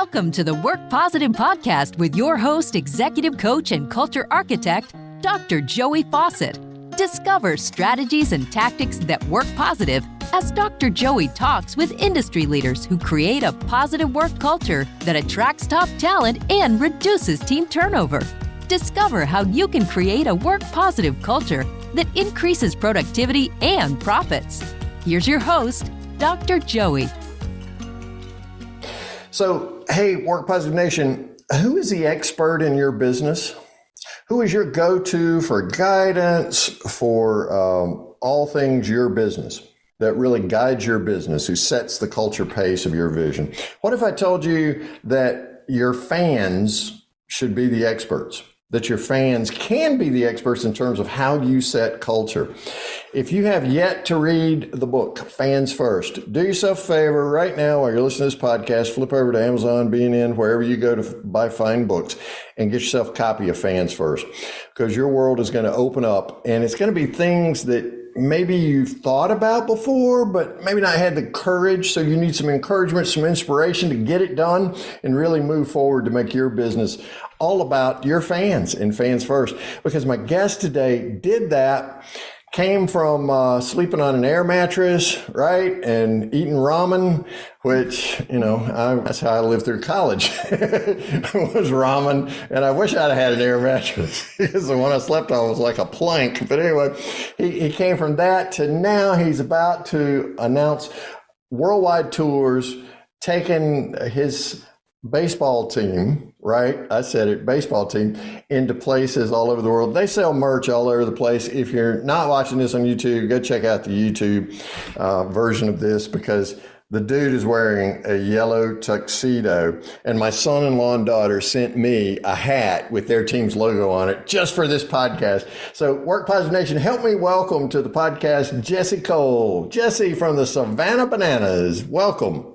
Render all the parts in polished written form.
Welcome to the Work Positive Podcast with your host, executive coach, and culture architect, Dr. Joey Fawcett. Discover strategies and tactics that work positive as Dr. Joey talks with industry leaders who create a positive work culture that attracts top talent and reduces team turnover. Discover how you can create a work positive culture that increases productivity and profits. Here's your host, Dr. Joey. So, hey, Work Positive Nation, who is the expert in your business? Who is your go-to for guidance for all things your business, that really guides your business, who sets the culture pace of your vision? What if I told you that your fans should be the experts, that your fans can be the experts in terms of how you set culture? If you have yet to read the book, Fans First, do yourself a favor right now while you're listening to this podcast, flip over to Amazon, B&N, wherever you go to buy fine books, and get yourself a copy of Fans First, because your world is going to open up, and it's going to be things that maybe you've thought about before, but maybe not had the courage. So you need some encouragement, some inspiration to get it done and really move forward to make your business all about your fans and Fans First. Because my guest today did that, came from sleeping on an air mattress, right? And eating ramen, which, that's how I lived through college, was ramen. And I wish I'd have had an air mattress because the one I slept on was like a plank. But anyway, he came from that to now he's about to announce worldwide tours, taking his baseball team, right? I said it, baseball team, into places all over the world. They sell merch all over the place. If you're not watching this on YouTube, go check out the YouTube version of this, because the dude is wearing a yellow tuxedo, and my son-in-law and daughter sent me a hat with their team's logo on it just for this podcast. So Work Positive Nation, help me welcome to the podcast, Jesse Cole. Jesse from the Savannah Bananas. Welcome.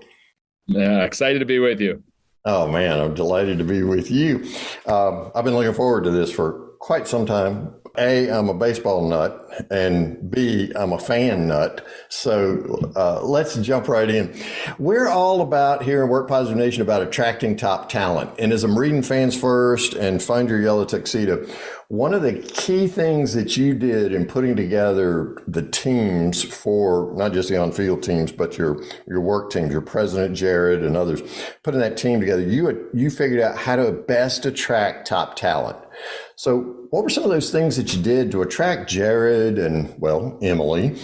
Yeah, excited to be with you. Oh, man, I'm delighted to be with you. I've been looking forward to this for quite some time. A, I'm a baseball nut, and B, I'm a fan nut. So let's jump right in. We're all about here in Work Positive Nation about attracting top talent. And as I'm reading Fans First and Find Your Yellow Tuxedo, one of the key things that you did in putting together the teams for not just the on-field teams, but your work teams, your president, Jared, and others, putting that team together, you figured out how to best attract top talent. So what were some of those things that you did to attract Jared and, well, Emily,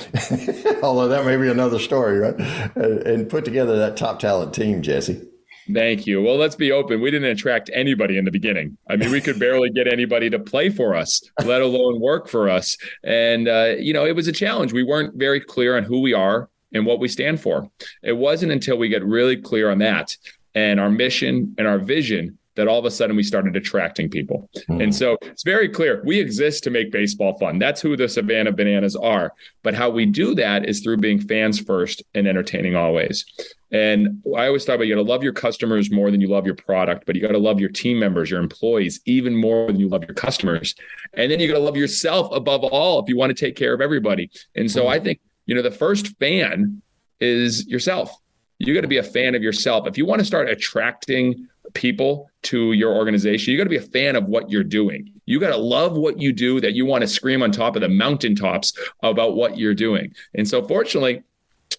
although that may be another story, right? And put together that top talent team, Jesse? Thank you. Well, let's be open. We didn't attract anybody in the beginning. I mean, we could barely get anybody to play for us, let alone work for us. And, it was a challenge. We weren't very clear on who we are and what we stand for. It wasn't until we get really clear on that and our mission and our vision that all of a sudden we started attracting people. And so it's very clear. We exist to make baseball fun. That's who the Savannah Bananas are. But how we do that is through being fans first and entertaining always. And I always thought about, you got to love your customers more than you love your product, but you got to love your team members, your employees, even more than you love your customers. And then you got to love yourself above all if you want to take care of everybody. And so I think, the first fan is yourself. You got to be a fan of yourself. If you want to start attracting people to your organization, you got to be a fan of what you're doing. You got to love what you do, that you want to scream on top of the mountaintops about what you're doing. And so fortunately,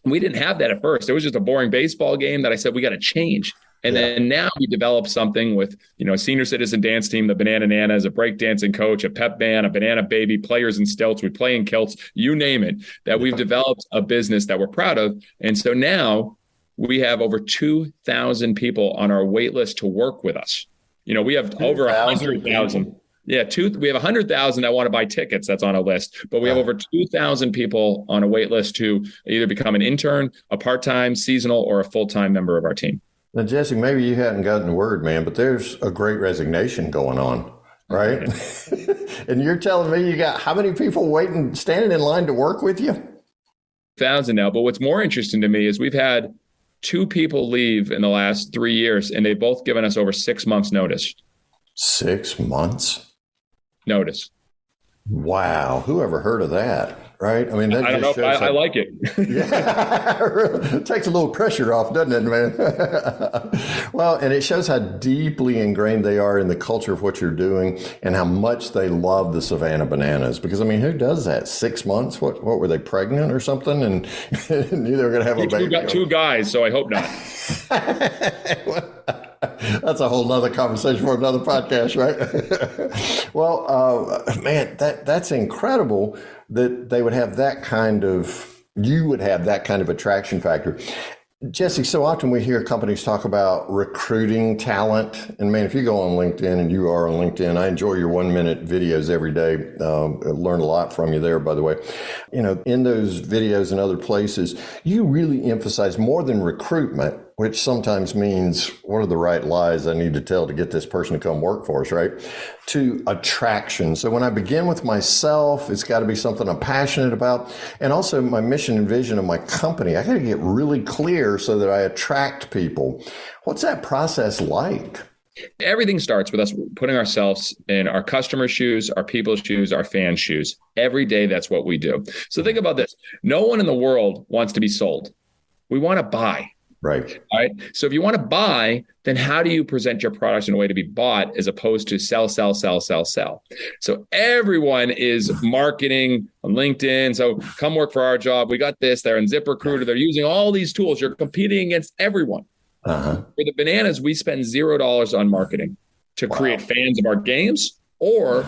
we didn't have that at first. It was just a boring baseball game that I said, we got to change. And then now we developed something with, a senior citizen dance team, the Banana Nanas, a breakdancing coach, a pep band, a banana baby, players in stilts, we play in kilts, you name it, that we've developed a business that we're proud of. And so now we have over 2,000 people on our wait list to work with us. We have over 100,000. Yeah, we have 100,000 that want to buy tickets. That's on a list, but we have over 2,000 people on a wait list to either become an intern, a part-time, seasonal, or a full-time member of our team. Now, Jesse, maybe you hadn't gotten the word, man, but there's a great resignation going on, right? And you're telling me you got how many people standing in line to work with you? 1,000 now. But what's more interesting to me is we've had 2 people leave in the last 3 years, and they've both given us over 6 months notice. 6 months? Notice. Wow. Who ever heard of that? right? I mean, that I don't just know if shows I like it. Yeah, it takes a little pressure off, doesn't it, man? Well, and it shows how deeply ingrained they are in the culture of what you're doing and how much they love the Savannah Bananas. Because, I mean, who does that? 6 months? What were they, pregnant or something? And knew they were going to have a baby. Got two guys, so I hope not. That's a whole nother conversation for another podcast, right? Well, man, that's incredible that they would have that kind of, you would have that kind of attraction factor. Jesse, so often we hear companies talk about recruiting talent. And man, if you go on LinkedIn, and you are on LinkedIn, I enjoy your 1-minute videos every day. I learn a lot from you there, by the way. You know, in those videos and other places, you really emphasize more than recruitment, which sometimes means what are the right lies I need to tell to get this person to come work for us, right? To attraction. So when I begin with myself, it's got to be something I'm passionate about. And also my mission and vision of my company. I got to get really clear so that I attract people. What's that process like? Everything starts with us putting ourselves in our customers' shoes, our people's shoes, our fans' shoes. Every day, that's what we do. So think about this. No one in the world wants to be sold. We want to buy. Right. All right. So if you want to buy, then how do you present your products in a way to be bought as opposed to sell, sell, sell, sell, sell? So everyone is marketing on LinkedIn. So come work for our job. We got this. They're in ZipRecruiter. They're using all these tools. You're competing against everyone. For the Bananas, we spend $0 on marketing to create fans of our games or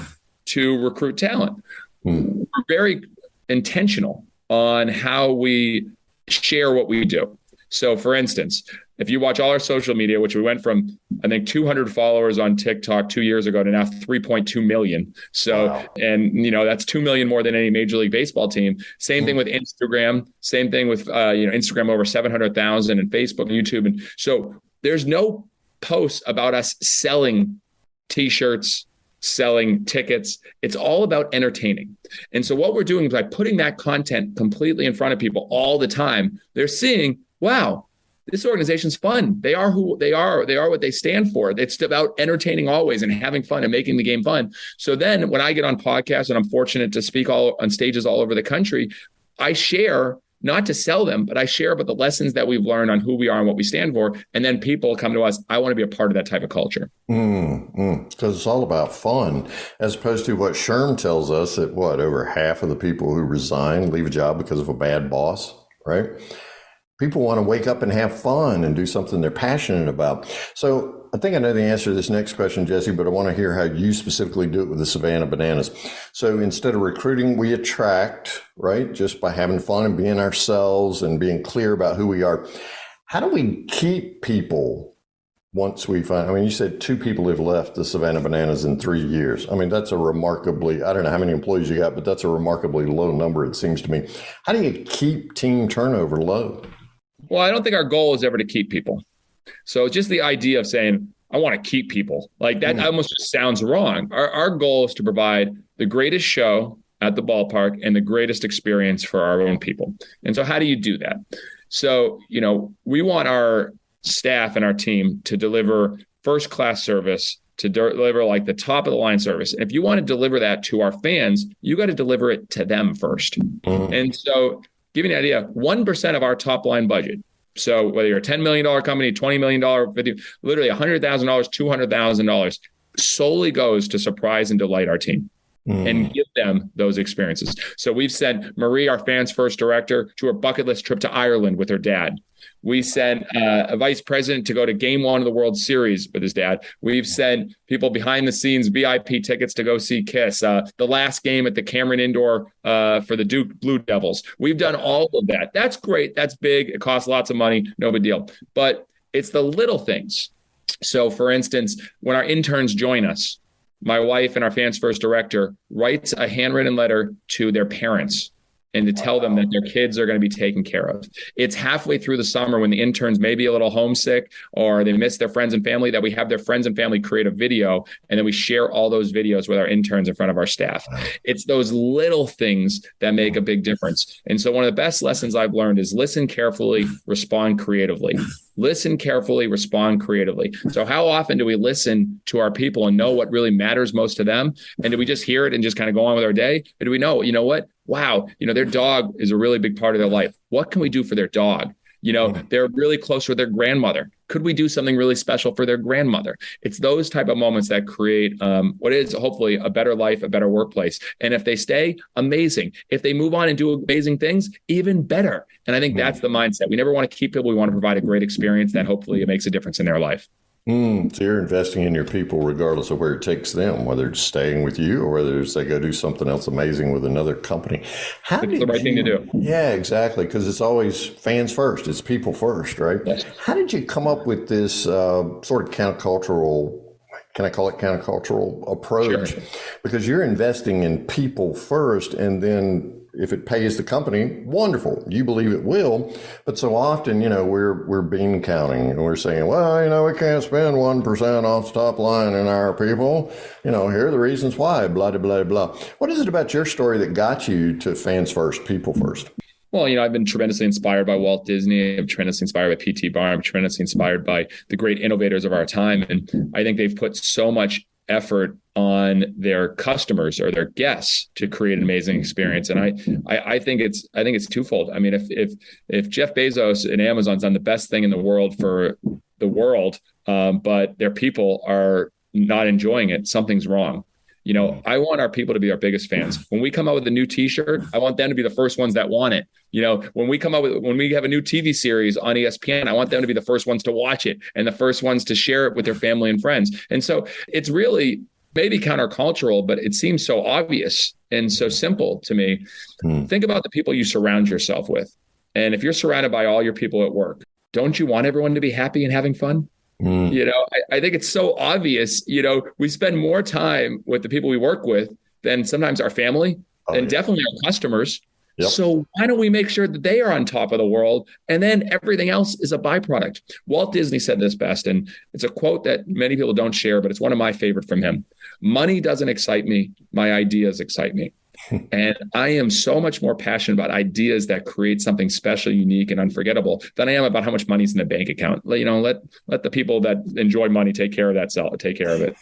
to recruit talent. We're very intentional on how we share what we do. So for instance, if you watch all our social media, which we went from, I think, 200 followers on TikTok 2 years ago to now 3.2 million. So, and you know, that's 2 million more than any Major League Baseball team. Same thing with Instagram, same thing with, Instagram over 700,000 and Facebook and YouTube. And so there's no posts about us selling t-shirts, selling tickets. It's all about entertaining. And so what we're doing is by putting that content completely in front of people all the time, they're seeing, wow, this organization's fun. They are who they are. They are what they stand for. It's about entertaining always and having fun and making the game fun. So then when I get on podcasts, and I'm fortunate to speak on stages all over the country, I share, not to sell them, but I share about the lessons that we've learned on who we are and what we stand for. And then people come to us, I want to be a part of that type of culture. Because it's all about fun, as opposed to what Sherm tells us that over half of the people who resign leave a job because of a bad boss, right? People want to wake up and have fun and do something they're passionate about. So I think I know the answer to this next question, Jesse, but I want to hear how you specifically do it with the Savannah Bananas. So instead of recruiting, we attract, right? Just by having fun and being ourselves and being clear about who we are. How do we keep people once we find, I mean, you said 2 people have left the Savannah Bananas in 3 years. I mean, that's a remarkably, I don't know how many employees you got, but that's a remarkably low number, it seems to me. How do you keep team turnover low? Well, I don't think our goal is ever to keep people. So just the idea of saying, I want to keep people, like that almost just sounds wrong. Our goal is to provide the greatest show at the ballpark and the greatest experience for our own people. And so how do you do that? So, we want our staff and our team to deliver first-class service, to deliver like the top of the line service. And if you want to deliver that to our fans, you got to deliver it to them first. And so give you an idea, 1% of our top line budget. So whether you're a $10 million company, $20 million, literally $100,000, $200,000 solely goes to surprise and delight our team and give them those experiences. So we've sent Marie, our fans first director, to her bucket list trip to Ireland with her dad. We sent a vice president to go to game 1 of the World Series with his dad. We've sent people behind the scenes VIP tickets to go see Kiss, the last game at the Cameron Indoor for the Duke Blue Devils. We've done all of that. That's great. That's big. It costs lots of money. No big deal. But it's the little things. So for instance, when our interns join us, my wife and our fans first director writes a handwritten letter to their parents and to tell them that their kids are going to be taken care of. It's halfway through the summer when the interns may be a little homesick or they miss their friends and family, that we have their friends and family create a video, and then we share all those videos with our interns in front of our staff. It's those little things that make a big difference. And so one of the best lessons I've learned is listen carefully, respond creatively. Listen carefully, respond creatively. So how often do we listen to our people and know what really matters most to them? And do we just hear it and just kind of go on with our day? Or do we know, you know what? wow, their dog is a really big part of their life. What can we do for their dog? They're really close with their grandmother. Could we do something really special for their grandmother? It's those type of moments that create what is hopefully a better life, a better workplace. And if they stay, amazing. If they move on and do amazing things, even better. And I think that's the mindset. We never want to keep people. We want to provide a great experience that hopefully it makes a difference in their life. So you're investing in your people regardless of where it takes them, whether it's staying with you or whether it's they go do something else amazing with another company. It's the right thing to do. Yeah, exactly. Because it's always fans first. It's people first, right? Yes. How did you come up with this sort of countercultural, can I call it countercultural approach? Sure. Because you're investing in people first, and then if it pays the company, wonderful. You believe it will. But so often, we're bean counting and we're saying, well, we can't spend 1% off the top line in our people. Here are the reasons why, blah, blah, blah, blah. What is it about your story that got you to fans first, people first? Well, I've been tremendously inspired by Walt Disney. I'm tremendously inspired by P.T. Barnum. I'm tremendously inspired by the great innovators of our time. And I think they've put so much effort on their customers or their guests to create an amazing experience. And I think it's twofold. I mean, if Jeff Bezos and Amazon's done the best thing in the world for the world, but their people are not enjoying it, something's wrong. I want our people to be our biggest fans. When we come out with a new T-shirt, I want them to be the first ones that want it. When we have a new TV series on ESPN, I want them to be the first ones to watch it and the first ones to share it with their family and friends. And so it's really maybe countercultural, but it seems so obvious and so simple to me. Think about the people you surround yourself with. And if you're surrounded by all your people at work, don't you want everyone to be happy and having fun? I think it's so obvious. We spend more time with the people we work with than sometimes our family and definitely our customers. Yep. So why don't we make sure that they are on top of the world, and then everything else is a byproduct? Walt Disney said this best, and it's a quote that many people don't share, but it's one of my favorite from him. Money doesn't excite me. My ideas excite me. And I am so much more passionate about ideas that create something special, unique, and unforgettable than I am about how much money's in the bank account. Let the people that enjoy money take care of that. Take care of it.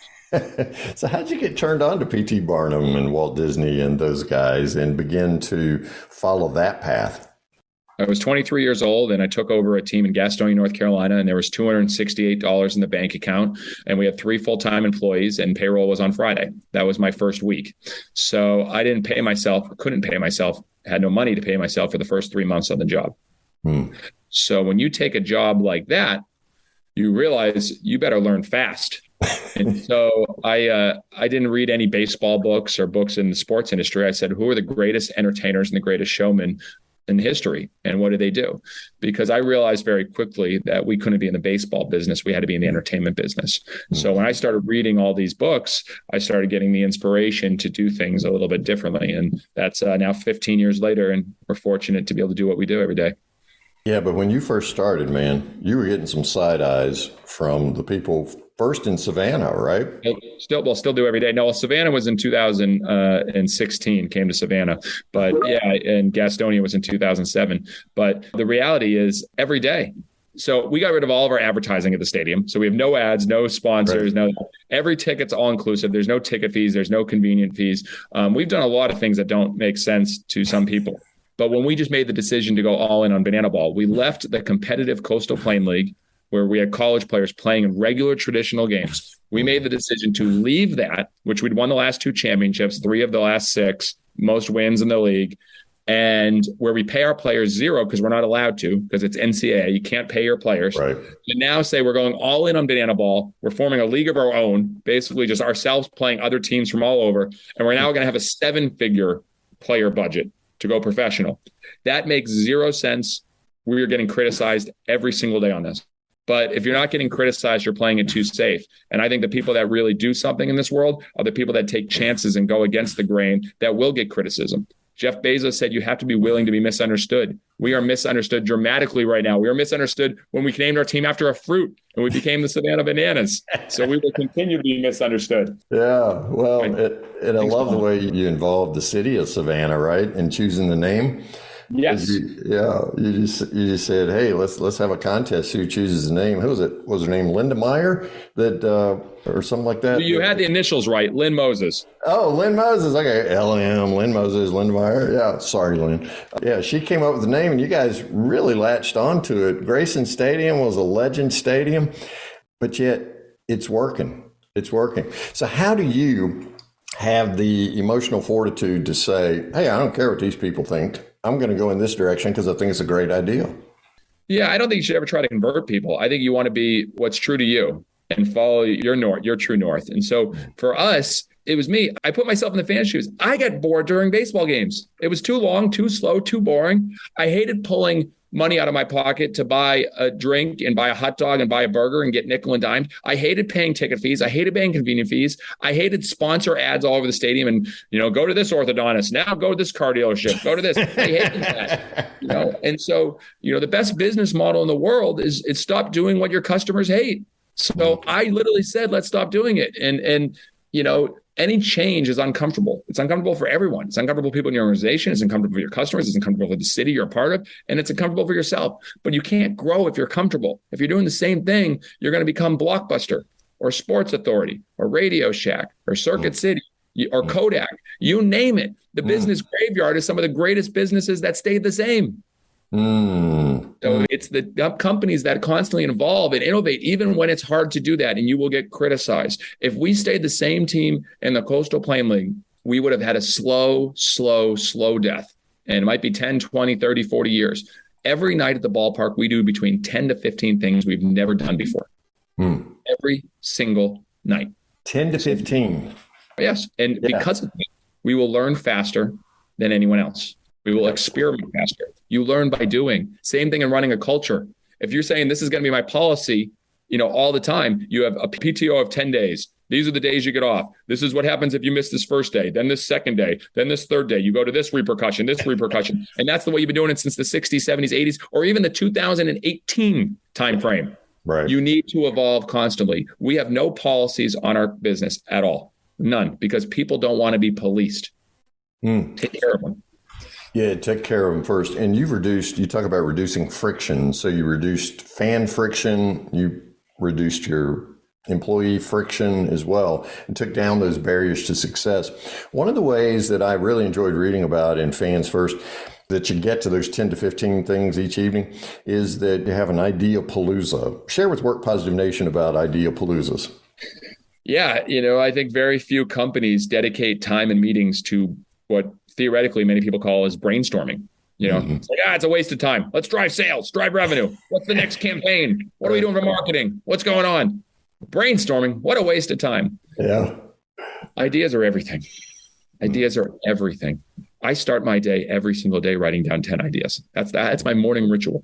So how'd you get turned on to P.T. Barnum and Walt Disney and those guys and begin to follow that path? I was 23 years old and I took over a team in Gastonia, North Carolina, and there was $268 in the bank account, and we had 3 full-time employees, and payroll was on Friday. That was my first week. So I didn't pay myself, couldn't pay myself, had no money to pay myself for the first 3 months on the job. So when you take a job like that, you realize you better learn fast. And so I didn't read any baseball books or books in the sports industry. I said, who are the greatest entertainers and the greatest showmen in history, and what do they do? Because I realized very quickly that we couldn't be in the baseball business. We had to be in the entertainment business. So when I started reading all these books, I started getting the inspiration to do things a little bit differently. And that's now 15 years later, and we're fortunate to be able to do what we do every day. Yeah, but when you first started, man, you were getting some side eyes from the people first in Savannah, right? Still do every day. No, Savannah was in 2016, came to Savannah. But yeah, and Gastonia was in 2007. But the reality is every day. So we got rid of all of our advertising at the stadium. So we have no ads, no sponsors, right. Every ticket's all inclusive. There's no ticket fees. There's no convenient fees. We've done a lot of things that don't make sense to some people. But when we just made the decision to go all in on Banana Ball, we left the competitive Coastal Plain League, where we had college players playing in regular traditional games. We made the decision to leave that, which we'd won the last 2 championships, 3 of the last 6, most wins in the league, and where we pay our players 0 because we're not allowed to, because it's NCAA. You can't pay your players. Right. And now say we're going all in on Banana Ball. We're forming a league of our own, basically just ourselves playing other teams from all over. And we're now going to have a 7-figure player budget to go professional. That makes 0 sense. We are getting criticized every single day on this. But if you're not getting criticized, you're playing it too safe. And I think the people that really do something in this world are the people that take chances and go against the grain that will get criticism. Jeff Bezos said you have to be willing to be misunderstood. We are misunderstood dramatically right now. We were misunderstood when we named our team after a fruit and we became the Savannah Bananas. So we will continue to be misunderstood. Yeah, well, and I love the way you involved the city of Savannah, right, in choosing the name. Yes. You just said, hey, let's have a contest. Who chooses the name? Who was it? Was her name Linda Meyer or something like that? You had the initials right, Lynn Moses. Oh, Lynn Moses. Okay, LM, Lynn Moses, Linda Meyer. Yeah, sorry, Lynn. Yeah, she came up with the name, and you guys really latched onto it. Grayson Stadium was a legend stadium, but yet it's working. It's working. So how do you have the emotional fortitude to say, hey, I don't care what these people think. I'm going to go in this direction because I think it's a great idea. Yeah, I don't think you should ever try to convert people. I think you want to be what's true to you and follow your true north. And so for us, it was me. I put myself in the fan shoes. I got bored during baseball games. It was too long, too slow, too boring. I hated pulling money out of my pocket to buy a drink and buy a hot dog and buy a burger and get nickel and dimed. I hated paying ticket fees. I hated paying convenience fees. I hated sponsor ads all over the stadium and, go to this orthodontist. Now go to this car dealership. Go to this. I hated that. And so, the best business model in the world is stop doing what your customers hate. So I literally said, let's stop doing it. And any change is uncomfortable. It's uncomfortable for everyone. It's uncomfortable for people in your organization. It's uncomfortable for your customers. It's uncomfortable for the city you're a part of. And it's uncomfortable for yourself. But you can't grow if you're comfortable. If you're doing the same thing, you're going to become Blockbuster or Sports Authority or Radio Shack or Circuit City or Kodak. You name it. The business graveyard is some of the greatest businesses that stayed the same. So it's the companies that constantly evolve and innovate, even when it's hard to do that, and you will get criticized. If we stayed the same team in the Coastal Plain League, we would have had a slow death. And it might be 10, 20, 30, 40 years. Every night at the ballpark, we do between 10 to 15 things we've never done before. Every single night. 10 to 15. Yes. And because of that, we will learn faster than anyone else. We will experiment faster. You learn by doing. Same thing in running a culture. If you're saying this is going to be my policy, all the time, you have a PTO of 10 days. These are the days you get off. This is what happens if you miss this first day, then this second day, then this third day. You go to this repercussion. And that's the way you've been doing it since the 60s, 70s, 80s, or even the 2018 timeframe. Right. You need to evolve constantly. We have no policies on our business at all. None, because people don't want to be policed. Take care of them. Yeah, take care of them first. And you talk about reducing friction. So you reduced fan friction, you reduced your employee friction as well, and took down those barriers to success. One of the ways that I really enjoyed reading about in Fans First, that you get to those 10 to 15 things each evening, is that you have an idea palooza. Share with Work Positive Nation about idea paloozas. Yeah, I think very few companies dedicate time and meetings to what theoretically many people call is brainstorming. It's like, it's a waste of time. Let's drive sales, drive revenue. What's the next campaign? What are we doing for marketing? What's going on? Brainstorming. What a waste of time. Yeah. Ideas are everything. Ideas are everything. I start my day every single day writing down 10 ideas. That's my morning ritual.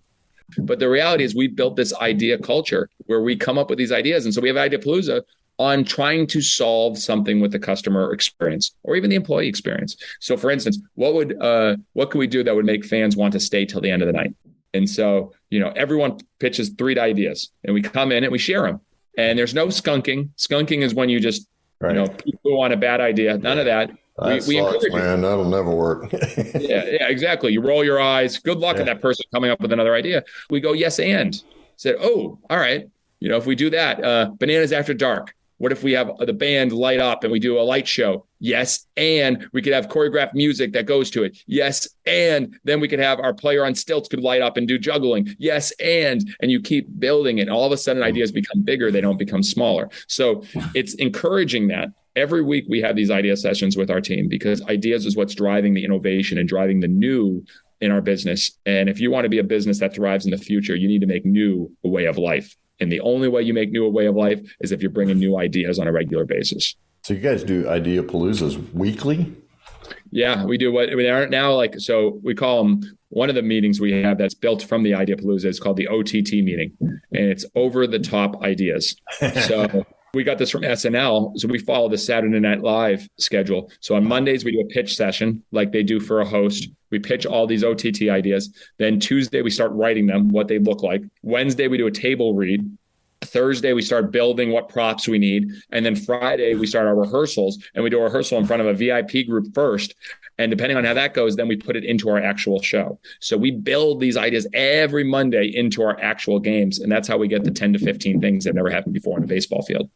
But the reality is we built this idea culture where we come up with these ideas. And so we have Ideapalooza on trying to solve something with the customer experience or even the employee experience. So for instance, what could we do that would make fans want to stay till the end of the night? And so, everyone pitches 3 ideas and we come in and we share them. And there's no skunking. Skunking is when you just, people want a bad idea. None of that. We encourage man. That'll never work. yeah, exactly. You roll your eyes. Good luck at that person coming up with another idea. We go, yes, and said, oh, all right. If we do that, Bananas After Dark. What if we have the band light up and we do a light show? Yes. And we could have choreographed music that goes to it. Yes. And then we could have our player on stilts could light up and do juggling. Yes. And you keep building it. And all of a sudden ideas become bigger. They don't become smaller. So it's encouraging that. Every week we have these idea sessions with our team because ideas is what's driving the innovation and driving the new in our business. And if you want to be a business that thrives in the future, you need to make new a way of life. And the only way you make new a way of life is if you're bringing new ideas on a regular basis. So you guys do Idea Paloozas weekly? Yeah, we do. What we are now, so we call them, one of the meetings we have that's built from the Idea Palooza is called the OTT meeting. And it's over the top ideas. So we got this from SNL. So we follow the Saturday Night Live schedule. So on Mondays, we do a pitch session like they do for a host. We pitch all these OTT ideas. Then Tuesday, we start writing them, what they look like. Wednesday, we do a table read. Thursday, we start building what props we need. And then Friday, we start our rehearsals, and we do a rehearsal in front of a VIP group first. And depending on how that goes, then we put it into our actual show. So we build these ideas every Monday into our actual games. And that's how we get the 10 to 15 things that never happened before on a baseball field.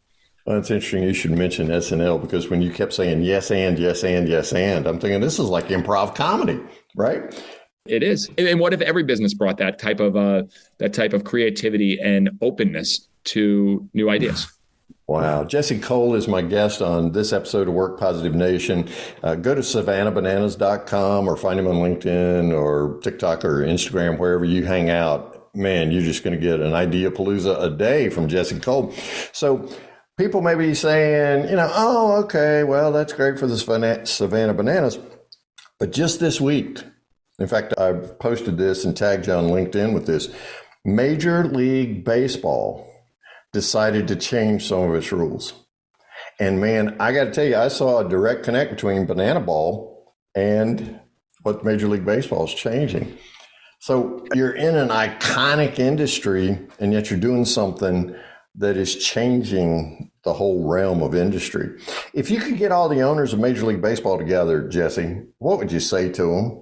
Well, it's interesting you should mention SNL, because when you kept saying yes and, yes and, yes and, I'm thinking this is like improv comedy, right? It is. And what if every business brought that type of creativity and openness to new ideas? Wow. Jesse Cole is my guest on this episode of Work Positive Nation. Go to SavannahBananas.com or find him on LinkedIn or TikTok or Instagram, wherever you hang out. Man, you're just going to get an idea palooza a day from Jesse Cole. So people may be saying, oh, okay, well, that's great for the Savannah Bananas. But just this week, in fact, I posted this and tagged you on LinkedIn with this. Major League Baseball decided to change some of its rules. And man, I got to tell you, I saw a direct connect between banana ball and what Major League Baseball is changing. So you're in an iconic industry, and yet you're doing something that is changing the whole realm of industry. If you could get all the owners of Major League Baseball together, Jesse, what would you say to them?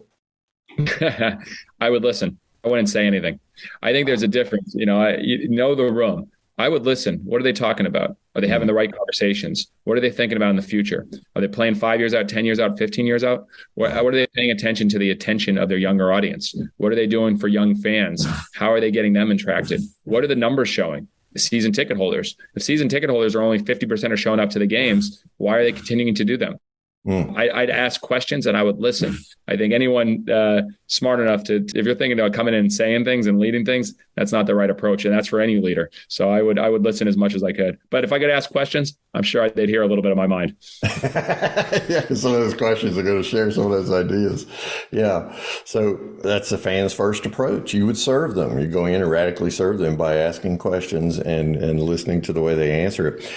I would listen. I wouldn't say anything. I think there's a difference. You know the room. I would listen. What are they talking about? Are they having the right conversations? What are they thinking about in the future? Are they playing 5 years out, 10 years out, 15 years out? What are they paying attention to the attention of their younger audience? What are they doing for young fans? How are they getting them attracted? What are the numbers showing? Season ticket holders. If season ticket holders are only 50% are showing up to the games, why are they continuing to do them? I'd ask questions and I would listen. I think anyone smart enough if you're thinking about coming in and saying things and leading things, that's not the right approach. And that's for any leader. So I would listen as much as I could. But if I could ask questions, I'm sure they'd hear a little bit of my mind. Yeah, some of those questions are going to share some of those ideas. Yeah. So that's the fans' first approach. You would serve them. You go in and radically serve them by asking questions and listening to the way they answer it.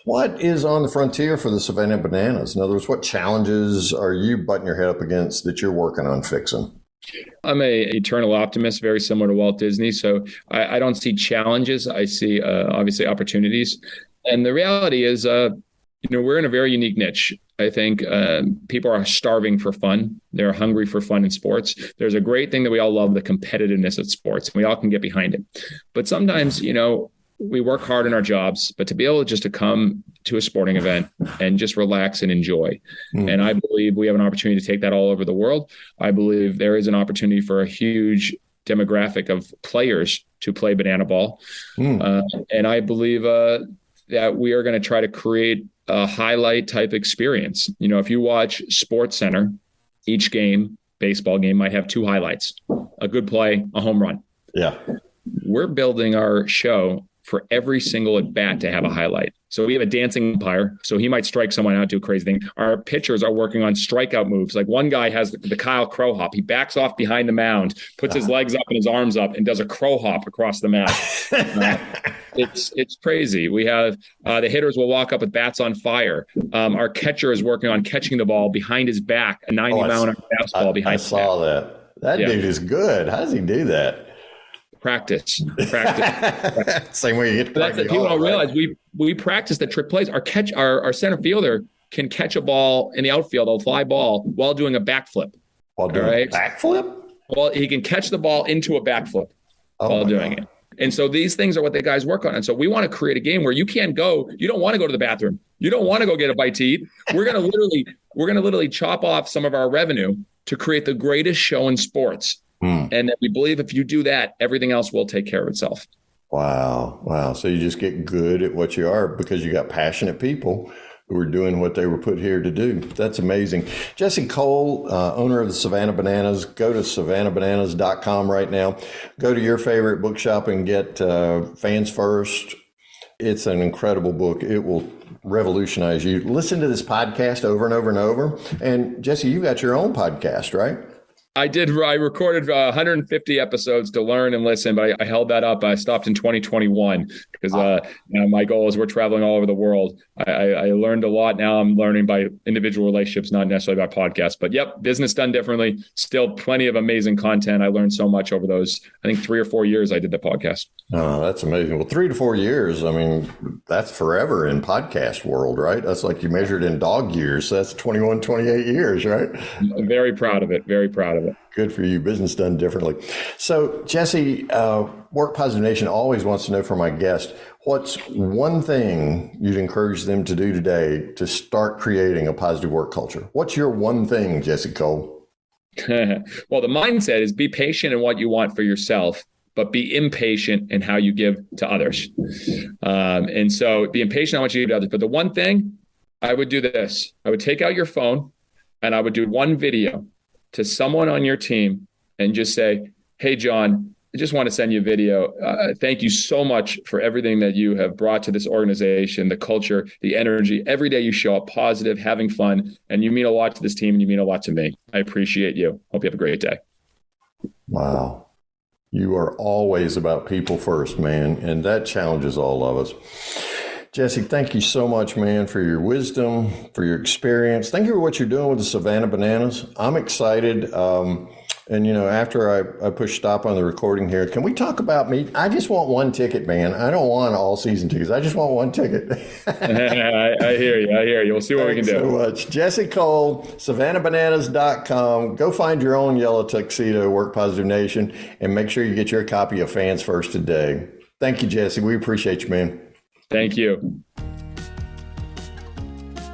What is on the frontier for the Savannah Bananas? In other words, what challenges are you butting your head up against that you're working on fixing? I'm an eternal optimist, very similar to Walt Disney. So I don't see challenges. I see, obviously, opportunities. And the reality is, we're in a very unique niche. I think people are starving for fun. They're hungry for fun in sports. There's a great thing that we all love, the competitiveness of sports, and we all can get behind it. But sometimes, we work hard in our jobs, but to be able to come to a sporting event and just relax and enjoy. And I believe we have an opportunity to take that all over the world. I believe there is an opportunity for a huge demographic of players to play banana ball. And I believe that we are going to try to create a highlight type experience. If you watch Sports Center, each baseball game might have two highlights, a good play, a home run. Yeah. We're building our show for every single at bat to have a highlight. So we have a dancing umpire, so he might strike someone out, do a crazy thing. Our pitchers are working on strikeout moves. Like one guy has the Kyle crow hop. He backs off behind the mound, puts his legs up and his arms up, and does a crow hop across the mound. It's crazy. We have the hitters will walk up with bats on fire. Our catcher is working on catching the ball behind his back, a 90-mile fastball behind his back. I saw that. That dude is good. How does he do that? Practice. Same way you get to play. People don't realize we practice the trick plays. Our center fielder can catch a ball in the outfield, a fly ball, while doing a backflip. While doing a backflip? Well, he can catch the ball into a backflip while doing it. And so these things are what the guys work on. And so we want to create a game where you can't go. You don't want to go to the bathroom. You don't want to go get a bite to eat. We're going to literally chop off some of our revenue to create the greatest show in sports. And that we believe if you do that, everything else will take care of itself. Wow. So you just get good at what you are because you got passionate people who are doing what they were put here to do. That's amazing. Jesse Cole, owner of the Savannah Bananas. Go to SavannahBananas.com right now. Go to your favorite bookshop and get Fans First. It's an incredible book. It will revolutionize you. Listen to this podcast over and over and over. And Jesse, you've got your own podcast, right? I did. I recorded 150 episodes to learn and listen, but I held that up. I stopped in 2021 because my goal is we're traveling all over the world. I learned a lot. Now I'm learning by individual relationships, not necessarily by podcasts. But yep, business done differently. Still plenty of amazing content. I learned so much over those, I think 3 or 4 years I did the podcast. Oh, that's amazing. Well, 3 to 4 years, I mean, that's forever in podcast world, right? That's like you measured in dog years. So that's 21, 28 years, right? I'm very proud of it. Very proud of it. Good for you. Business done differently. So, Jesse, Work Positive Nation always wants to know from my guest, what's one thing you'd encourage them to do today to start creating a positive work culture? What's your one thing, Jesse Cole? Well, the mindset is be patient in what you want for yourself, but be impatient in how you give to others. And so be impatient on what you give to others. But the one thing, I would do this. I would take out your phone and I would do one video to someone on your team and just say, hey, John, I just want to send you a video. Thank you so much for everything that you have brought to this organization, the culture, the energy. Every day you show up positive, having fun, and you mean a lot to this team and you mean a lot to me. I appreciate you. Hope you have a great day. Wow. You are always about people first, man. And that challenges all of us. Jesse, thank you so much, man, for your wisdom, for your experience. Thank you for what you're doing with the Savannah Bananas. I'm excited. And, after I push stop on the recording here, can we talk about me? I just want one ticket, man. I don't want all season tickets. I just want one ticket. I hear you. We'll see what we can do. Thanks so much. Jesse Cole, SavannahBananas.com. Go find your own yellow tuxedo, Work Positive Nation, and make sure you get your copy of Fans First today. Thank you, Jesse. We appreciate you, man. Thank you.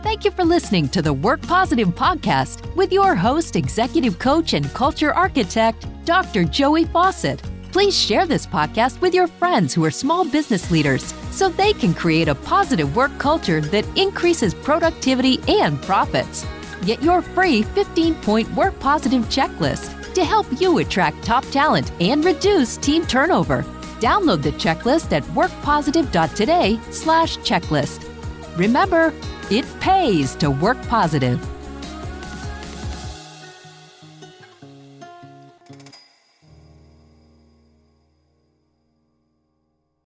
Thank you for listening to the Work Positive Podcast with your host, executive coach, and culture architect, Dr. Joey Fawcett. Please share this podcast with your friends who are small business leaders so they can create a positive work culture that increases productivity and profits. Get your free 15-point Work Positive checklist to help you attract top talent and reduce team turnover. Download the checklist at workpositive.today/checklist. Remember, it pays to work positive.